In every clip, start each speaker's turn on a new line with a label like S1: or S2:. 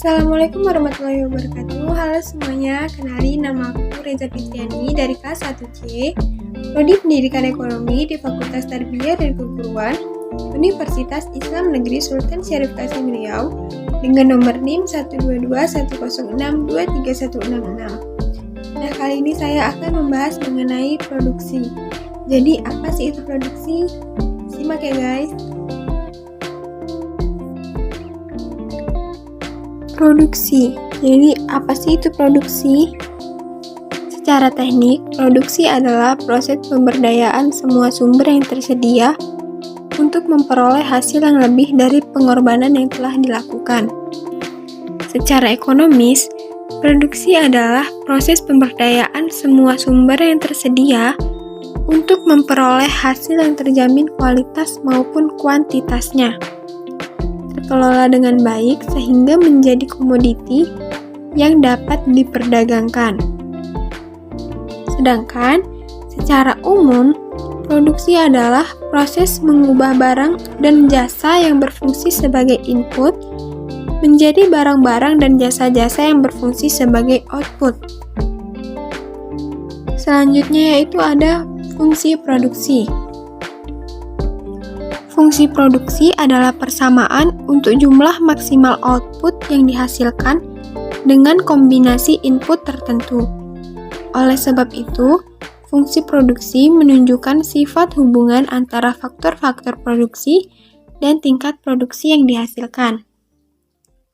S1: Assalamualaikum warahmatullahi wabarakatuh. Halo semuanya, kenalin nama aku Reza Fitriani dari kelas 1C, Prodi Pendidikan Ekonomi di Fakultas Tarbiyah dan Keguruan, Universitas Islam Negeri Sultan Syarif Kasim Riau, dengan nomor NIM 12210623166. Nah, kali ini saya akan membahas mengenai produksi. Jadi, apa sih itu produksi? Simak ya guys. Produksi. Jadi, apa sih itu produksi? Secara teknik, produksi adalah proses pemberdayaan semua sumber yang tersedia untuk memperoleh hasil yang lebih dari pengorbanan yang telah dilakukan. Secara ekonomis, produksi adalah proses pemberdayaan semua sumber yang tersedia untuk memperoleh hasil yang terjamin kualitas maupun kuantitasnya, terkelola dengan baik sehingga menjadi komoditi yang dapat diperdagangkan. Sedangkan, secara umum, produksi adalah proses mengubah barang dan jasa yang berfungsi sebagai input menjadi barang-barang dan jasa-jasa yang berfungsi sebagai output. Selanjutnya yaitu ada fungsi produksi. Fungsi produksi adalah persamaan untuk jumlah maksimal output yang dihasilkan dengan kombinasi input tertentu. Oleh sebab itu, fungsi produksi menunjukkan sifat hubungan antara faktor-faktor produksi dan tingkat produksi yang dihasilkan.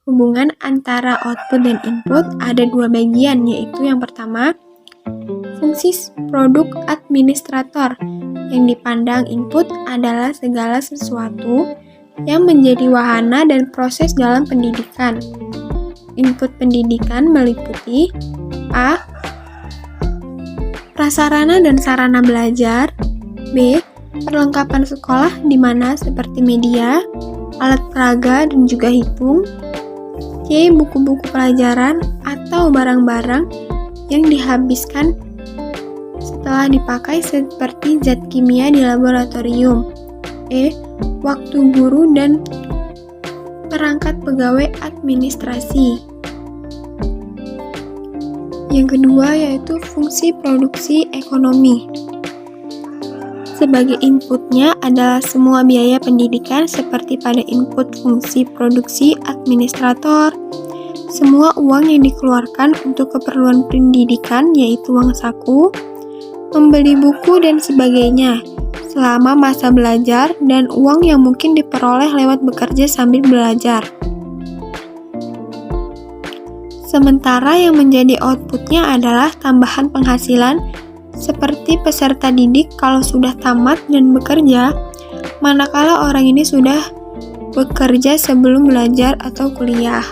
S1: Hubungan antara output dan input ada dua bagian, yaitu yang pertama, fungsi produk administrator, yang dipandang input adalah segala sesuatu yang menjadi wahana dan proses dalam pendidikan. Input pendidikan meliputi A. Prasarana dan sarana belajar, B. Perlengkapan sekolah di mana seperti media, alat peraga dan juga hipung, C. Buku-buku pelajaran atau barang-barang yang dihabiskan setelah dipakai seperti zat kimia di laboratorium, E. Waktu guru dan perangkat pegawai administrasi. Yang kedua yaitu fungsi produksi ekonomi. Sebagai inputnya adalah semua biaya pendidikan seperti pada input fungsi produksi administrator, semua uang yang dikeluarkan untuk keperluan pendidikan yaitu uang saku, membeli buku dan sebagainya selama masa belajar dan uang yang mungkin diperoleh lewat bekerja sambil belajar. Sementara yang menjadi outputnya adalah tambahan penghasilan seperti peserta didik kalau sudah tamat dan bekerja, manakala orang ini sudah bekerja sebelum belajar atau kuliah.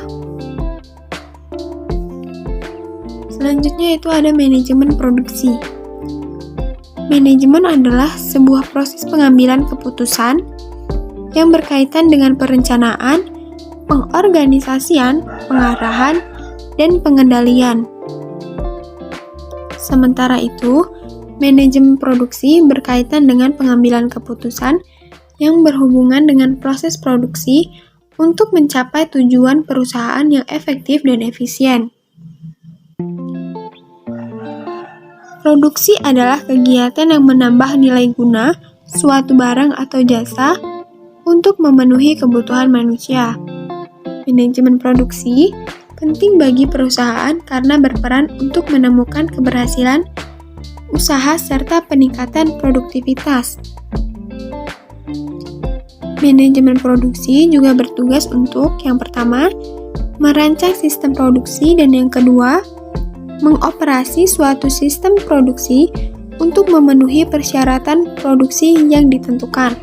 S1: Selanjutnya itu ada manajemen produksi. Manajemen adalah sebuah proses pengambilan keputusan yang berkaitan dengan perencanaan, pengorganisasian, pengarahan, dan pengendalian. Sementara itu, manajemen produksi berkaitan dengan pengambilan keputusan yang berhubungan dengan proses produksi untuk mencapai tujuan perusahaan yang efektif dan efisien. Produksi adalah kegiatan yang menambah nilai guna suatu barang atau jasa untuk memenuhi kebutuhan manusia. Manajemen produksi penting bagi perusahaan karena berperan untuk menemukan keberhasilan usaha serta peningkatan produktivitas. Manajemen produksi juga bertugas untuk yang pertama, merancang sistem produksi dan yang kedua, mengoperasi suatu sistem produksi untuk memenuhi persyaratan produksi yang ditentukan.